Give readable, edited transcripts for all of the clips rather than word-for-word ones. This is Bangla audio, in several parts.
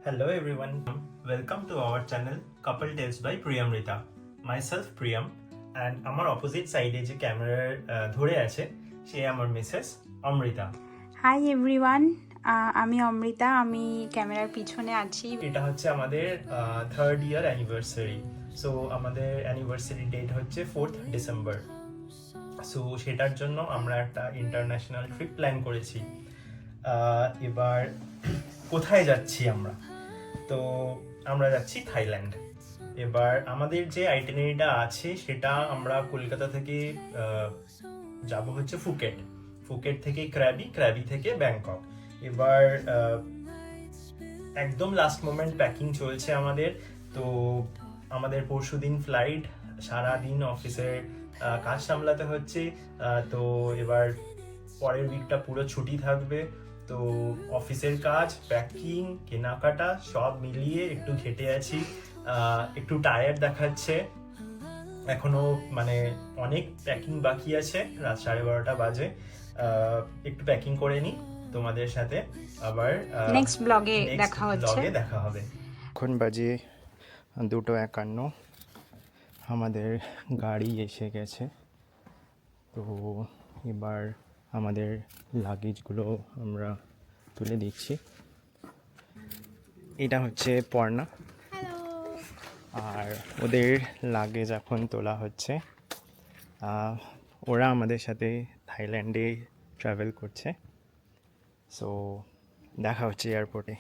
Hello everyone, welcome to our channel Couple Tales by Priyamrita. Myself Priyam and আমার অপোজিট সাইডে যে ক্যামেরার ধরে আছে সে আমার মিসেস অমৃতা। হাই এভরিওয়ান, আমি অমৃতা, আমি ক্যামেরার পিছনে আছি। এটা হচ্ছে আমাদের 3rd ইয়ার অ্যানিভার্সারি। সো আমাদের অ্যানিভার্সারি ডেট হচ্ছে 4th ডিসেম্বর। সো সেটার জন্য আমরা একটা ইন্টারন্যাশনাল ট্রিপ প্ল্যান করেছি। এবার কোথায় যাচ্ছি আমরা? তো আমরা যাচ্ছি থাইল্যান্ড। এবার আমাদের যে আইটিনারিটা আছে সেটা আমরা কলকাতা থেকে যাব হচ্ছে ফুকেট থেকে ক্র্যাবি থেকে ব্যাংকক। এবার একদম লাস্ট মোমেন্ট প্যাকিং চলছে আমাদের। তো আমাদের পরশুদিন ফ্লাইট, সারাদিন অফিসের কাজ সামলাতে হচ্ছে। তো এবার পরের উইকটা পুরো ছুটি থাকবে। তো অফিসের কাজ, প্যাকিং, কেনাকাটা সব মিলিয়ে একটু ঘেটে আছি, একটু টায়ার্ড দেখাচ্ছে এখনো, মানে অনেক প্যাকিং বাকি আছে। রাত 12:30 বাজে। একটু প্যাকিং করে নিই, তোমাদের সাথে আবার নেক্সট ব্লগে দেখা হবে। এখন বাজে 2:51, আমাদের গাড়ি এসে গেছে। তো এবার আমাদের লাগেজগুলো আমরা তুলে দিচ্ছি। এটা হচ্ছে পর্ণা, আর ওদের লাগেজ এখন তোলা হচ্ছে। ওরা আমাদের সাথে থাইল্যান্ডে ট্রাভেল করছে। সো দেখা হচ্ছে এয়ারপোর্টে।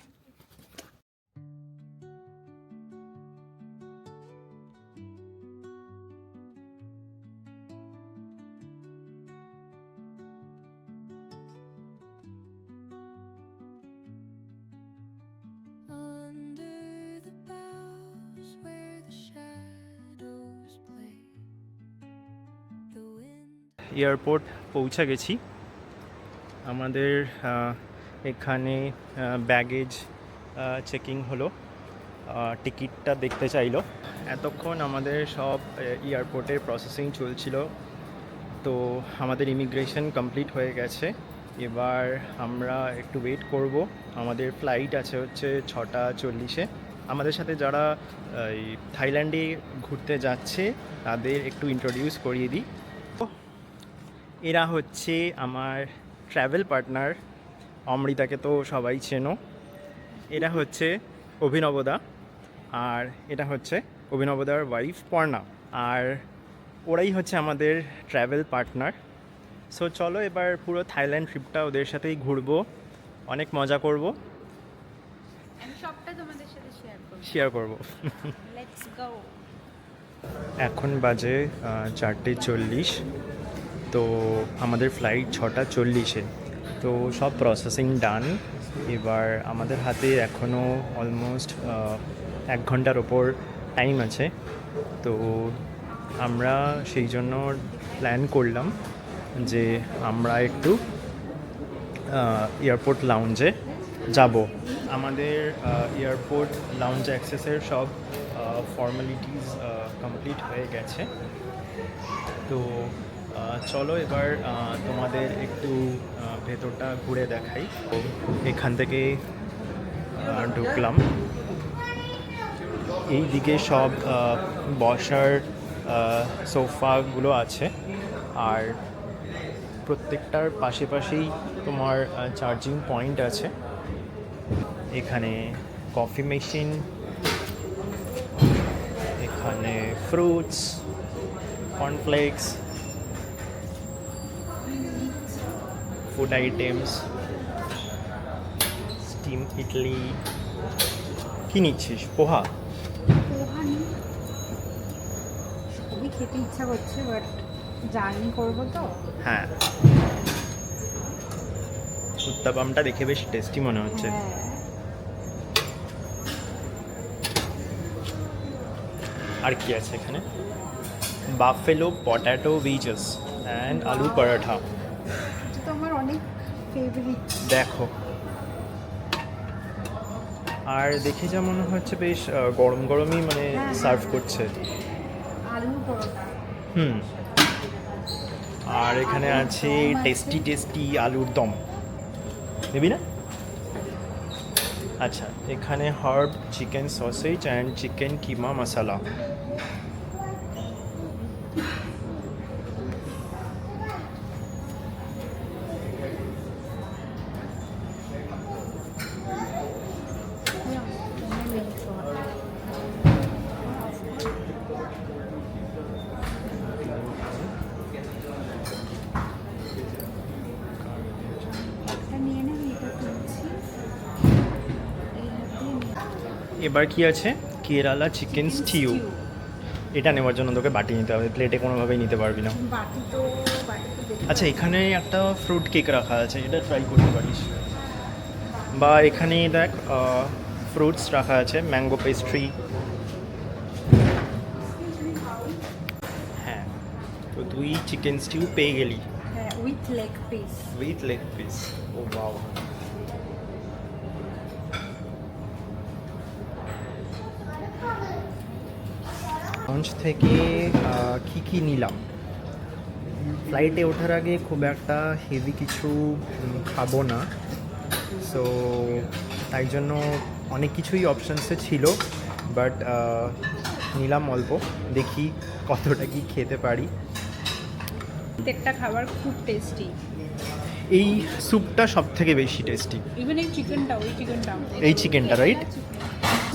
এয়ারপোর্ট পৌঁছে গেছি। আমাদের এখানে ব্যাগেজ চেকিং হলো, টিকিটটা দেখতে চাইলো। এতক্ষণ আমাদের সব এয়ারপোর্টের প্রসেসিং চলছিল। তো আমাদের ইমিগ্রেশন কমপ্লিট হয়ে গেছে। এবার আমরা একটু ওয়েট করব। আমাদের ফ্লাইট আছে হচ্ছে 6:40-এ। আমাদের সাথে যারা থাইল্যান্ডে ঘুরতে যাচ্ছে তাদের একটু ইন্ট্রোডিউস করিয়ে দিই। এরা হচ্ছে আমার ট্রাভেল পার্টনার, অমৃতাকে তো সবাই চেনো। এটা হচ্ছে অভিনবদা, আর এটা হচ্ছে অভিনবদার ওয়াইফ পর্ণা, আর ওরাই হচ্ছে আমাদের ট্রাভেল পার্টনার। সো চলো এবার পুরো থাইল্যান্ড ট্রিপটা ওদের সাথেই ঘুরবো, অনেক মজা করব, সবটা তোমাদের সাথে শেয়ার করবো। Let's go. এখন বাজে 4:40। তো আমাদের ফ্লাইট 6:40-এ। তো সব প্রসেসিং ডান। এবার আমাদের হাতে এখনও অলমোস্ট 1 ঘন্টার ওপর টাইম আছে। তো আমরা সেই জন্য প্ল্যান করলাম যে আমরা একটু এয়ারপোর্ট লাউঞ্জে যাব। আমাদের এয়ারপোর্ট লাউঞ্জ অ্যাক্সেসের সব ফর্মালিটিস কমপ্লিট হয়ে গেছে। তো চলো এবার তোমাদের একটু ভেতরটা ঘুরে দেখাই। তো এখান থেকে ঢুকলাম। এই দিকে সব বসার সোফাগুলো আছে, আর প্রত্যেকটার পাশেই তোমার চার্জিং পয়েন্ট আছে। এখানে কফি মেশিন, এখানে fruits, cornflakes, food items, steam idli. কি নিচ্ছিস? পোহা খুবই খেতে ইচ্ছা করছে, বাট জার্নি করবো তো। হ্যাঁ, উত্তাপামটা দেখে বেশ টেস্টি মনে হচ্ছে। আর কি আছে এখানে? বাফেলো পটেটো ওয়েজেস অ্যান্ড আলু পরাঠা। এটা তো আমার অনেক ফেভারিট। দেখো, আর দেখে যা মনে হচ্ছে বেশ গরম গরমই মানে সার্ভ করছে। আলু পরোটা। আর এখানে আছে টেস্টি আলুর দম। নিবি না? আচ্ছা, এখানে herb chicken sausage and chicken keema masala. এবার কি আছে, কেরালা চিকেন স্টিউ। এটা নেওয়ার জন্য তোকে বাটি নিতে হবে, প্লেটে কোনোভাবেই নিতে পারবি না। আচ্ছা, এখানে একটা ফ্রুট কেক রাখা আছে, এটা ট্রাই করতে পারিস। বা এখানে দেখ ফ্রুটস রাখা আছে, ম্যাঙ্গো পেস্ট্রি। হ্যাঁ, তো তুই চিকেন স্টিউ পেয়ে গেলি with leg piece. With leg piece. ও বাও। লঞ্চ থেকে কি নিলাম, ফ্লাইটে ওঠার আগে খুব একটা হেভি কিছু খাবো না, সো তাই জন্য অনেক কিছুই অপশানসে ছিল, বাট নিলাম অল্প, দেখি কতটা কি খেতে পারি। প্রত্যেকটা খাবার খুব টেস্টি। এই স্যুপটা সব থেকে বেশি টেস্টি। ইভেন এই চিকেনটা, এই চিকেনটা রাইট।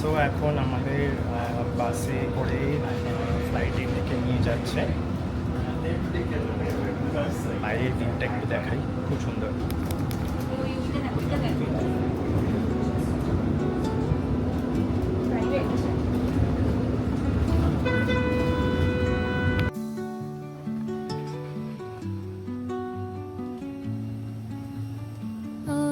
সো এখন আমাদের বাসে করে ফ্লাইটের দিকে নিয়ে যাচ্ছে। বাইরের দিকটা একটু দেখাই, খুব সুন্দর।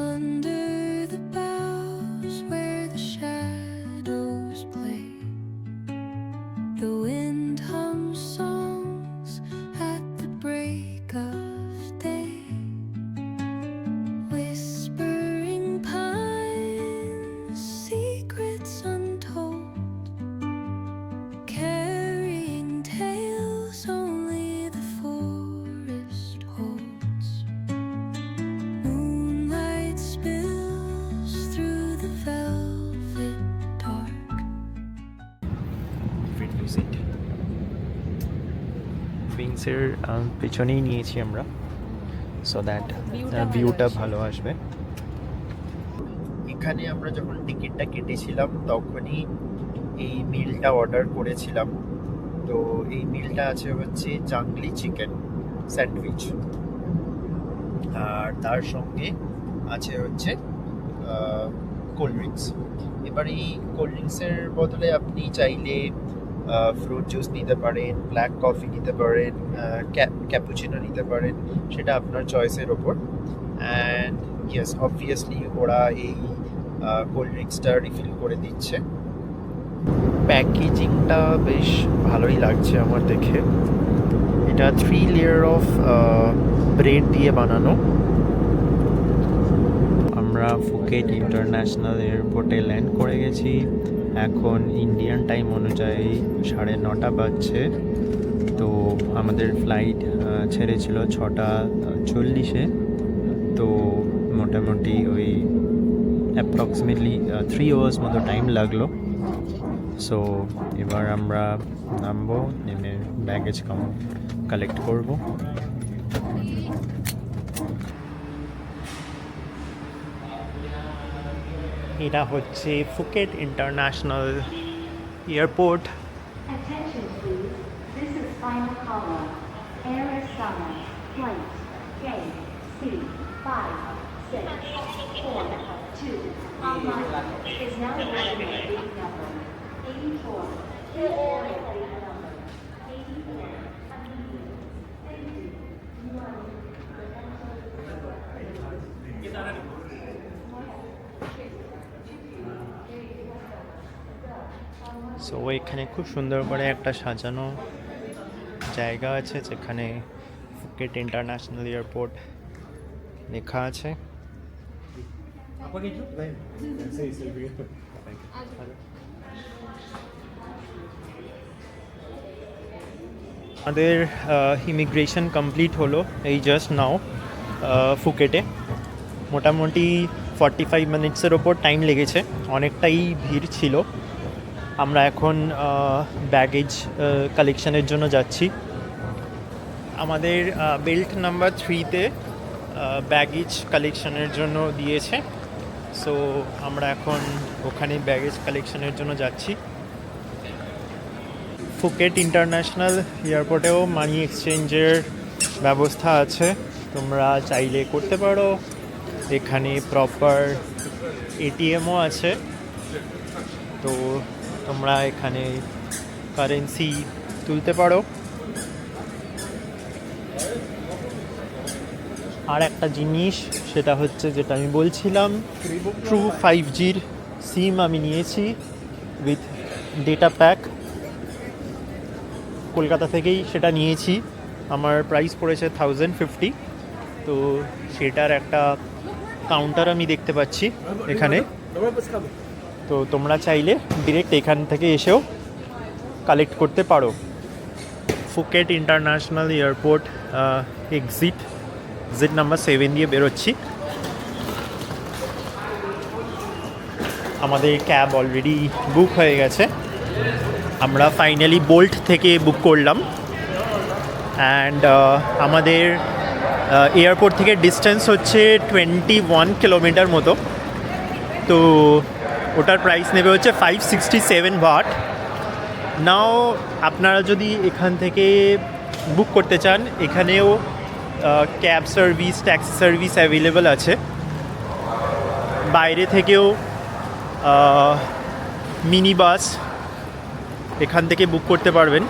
Under the boughs where the shadows play, the wind hums songs at the break of day. Whispering pines, secrets untold, carrying tales only the forest holds. Moonlight spills through the velvet dark. উইংসের পেছনেই নিয়েছি আমরা, সো দ্যাট View-টা ভিউটা ভালো ভালো আসবে। এখানে আমরা যখন টিকিটটা কেটেছিলাম তখনই এই মিলটা অর্ডার করেছিলাম। তো এই মিলটা আছে হচ্ছে জাংলি চিকেন স্যান্ডউইচ, আর তার সঙ্গে আছে হচ্ছে কোল্ড ড্রিঙ্কস। এবার এই কোল্ড ড্রিঙ্কসের বদলে আপনি চাইলে ফ্রুট জুস নিতে পারেন, ব্ল্যাক কফি নিতে পারেন, ক্যাপুচিনো নিতে পারেন, সেটা আপনার চয়েসের ওপর। অ্যান্ড ইয়েস, অবভিয়াসলি ওরা এই কোল্ড ড্রিঙ্কসটা রিফিল করে দিচ্ছে। প্যাকেজিংটা বেশ ভালোই লাগছে আমার দেখে। এটা 3 লেয়ার অফ ব্রেড দিয়ে বানানো। আমরা ফুকেট ইন্টারন্যাশনাল এয়ারপোর্টে ল্যান্ড করে গেছি। এখন ইন্ডিয়ান টাইম অনুযায়ী 9:30 বাজছে। তো আমাদের ফ্লাইট ছেড়েছিল 6:40-এ, তো মোটামুটি ওই অ্যাপ্রক্সিমেটলি 3 আওয়ার্স মতো টাইম লাগলো। সো এবার আমরা নামবো, নেমে ব্যাগেজ কালেক্ট করব। এটা হচ্ছে Phuket international airport. Attention please, this is final call. Air Astana, flight KC564 online is now boarding at gate number 84. Please board at gate number 84. Immediately. Thank you. So এখানে খুব সুন্দর করে একটা সাজানো জায়গা আছে, যেখানে ফুকেট ইন্টারন্যাশনাল এয়ারপোর্ট লেখা আছে। আমাদের ইমিগ্রেশন কমপ্লিট হলো এই জাস্ট নাও ফুকেটে। মোটামুটি 45 মিনিটসের ওপর টাইম লেগেছে, অনেকটাই ভিড় ছিল। আমরা এখন ব্যাগেজ কালেকশনের জন্য যাচ্ছি। আমাদের বেল্ট নাম্বার 3-তে ব্যাগেজ কালেকশনের জন্য দিয়েছে, সো আমরা এখন ওখানে ব্যাগেজ কালেকশনের জন্য যাচ্ছি। ফুকেট ইন্টারন্যাশনাল এয়ারপোর্টেও মানি এক্সচেঞ্জের ব্যবস্থা আছে, তোমরা চাইলে করতে পারো। এখানে প্রপার এটিএমও আছে, তো তোমরা এখানে কারেন্সি তুলতে পারো। আর একটা জিনিস, সেটা হচ্ছে যেটা আমি বলছিলাম, ট্রু 5Gর সিম আমি নিয়েছি উইথ ডেটা প্যাক। কলকাতা থেকেই সেটা নিয়েছি, আমার প্রাইস পড়েছে 1050। তো সেটার একটা কাউন্টার আমি দেখতে পাচ্ছি এখানে, তো তোমরা চাইলে ডিরেক্ট এখান থেকে এসেও কালেক্ট করতে পারো। Phuket international airport exit number 7 দিয়ে বেরোচ্ছি। আমাদের ক্যাব অলরেডি বুক হয়ে গেছে, আমরা ফাইনালি বোল্ট থেকে বুক করলাম। অ্যান্ড আমাদের এয়ারপোর্ট থেকে ডিস্টেন্স হচ্ছে 21 কিলোমিটার মতো, তো ওটার প্রাইস নেবে হচ্ছে 567 বাট। নাও আপনারা যদি এখান থেকে বুক করতে চান, এখানেও cab service, taxi service available আছে। বাইরে থেকেও মিনি বাস এখান থেকে বুক করতে পারবেন,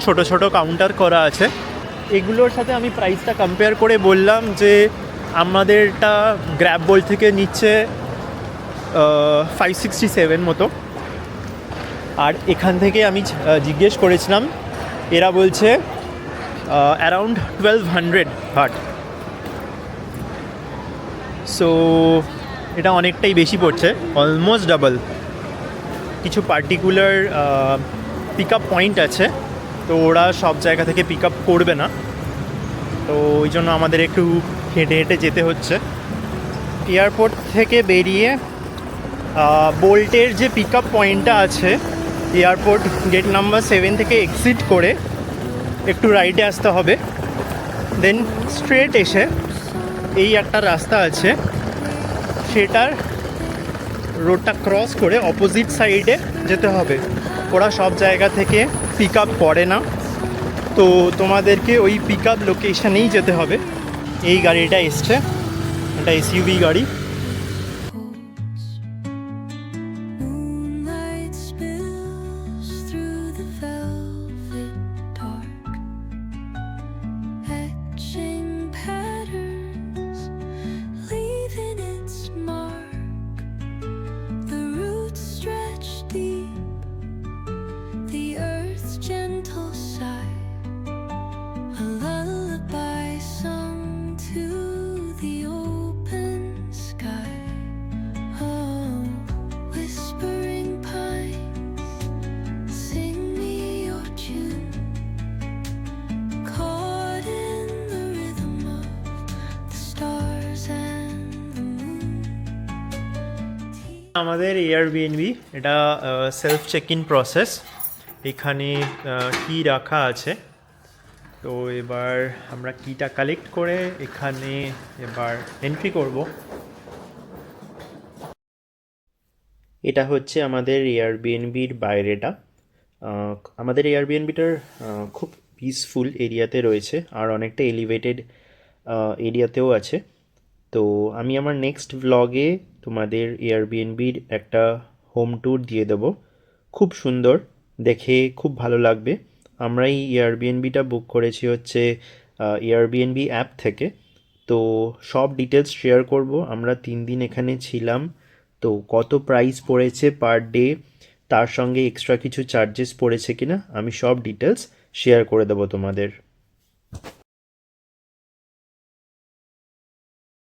ছোট ছোট কাউন্টার করা আছে। এগুলোর সাথে আমি প্রাইসটা কম্পেয়ার করে বললাম যে আমাদেরটা গ্র্যাব বোল্ট থেকে নিচ্ছে 567 মতো, আর এখান থেকে আমি জিজ্ঞেস করেছিলাম, এরা বলছে অ্যারাউন্ড 1200 বাট। সো এটা অনেকটাই বেশি পড়ছে, অলমোস্ট ডাবল। কিছু পার্টিকুলার পিক আপ পয়েন্ট আছে, তো ওরা সব জায়গা থেকে পিক আপ করবে না, তো ওই জন্য আমাদের একটু হেঁটে হেঁটে যেতে হচ্ছে। এয়ারপোর্ট থেকে বেরিয়ে বোল্টের যে পিক আপ পয়েন্টটা আছে, এয়ারপোর্ট গেট নাম্বার 7 থেকে এক্সিট করে একটু রাইটে আসতে হবে, দেন স্ট্রেট এসে এই একটা রাস্তা আছে, সেটার রোডটা ক্রস করে অপোজিট সাইডে যেতে হবে। ওরা সব জায়গা থেকে পিক আপ করে না, তো তোমাদেরকে ওই পিক আপ লোকেশানেই যেতে হবে। এই গাড়িটা এসছে, এটা এসইউভি গাড়ি। Moonlight spills through the velvet dark, etching patterns, leaving its mark. The roots stretch deep, the earth's gentle sigh, a lullaby sung to the open sky. Oh, whispering pines, sing me your tune, caught in the rhythm of the stars and the moon. আমাদের এয়ারবিএনবি, এটা সেলফ চেক ইন প্রসেস। এখানে কি রাখা আছে, তো এবার আমরা কিটা কালেক্ট করে এখানে এবার এন্ট্রি করব। এটা হচ্ছে আমাদের এয়ারবিএনবির বাইরেটা। আমাদের এয়ারবিএনবিটার খুব পিসফুল এরিয়াতে রয়েছে, আর অনেকটা এলিভেটেড এরিয়াতেও আছে। তো আমি আমার নেক্সট ভ্লগে তোমাদের এয়ারবিএনবির একটা হোম ট্যুর দিয়ে দেবো, খুব সুন্দর, দেখে খুব ভালো লাগবে। আমরা এই এয়ারবিএনবিটা বুক করেছি হচ্ছে এয়ারবিএনবি অ্যাপ থেকে, তো সব ডিটেলস শেয়ার করব। আমরা 3 দিন এখানে ছিলাম, তো কত প্রাইস পড়েছে পার ডে, তার সঙ্গে এক্সট্রা কিছু চার্জেস পড়েছে কিনা, আমি সব ডিটেলস শেয়ার করে দেবো তোমাদের।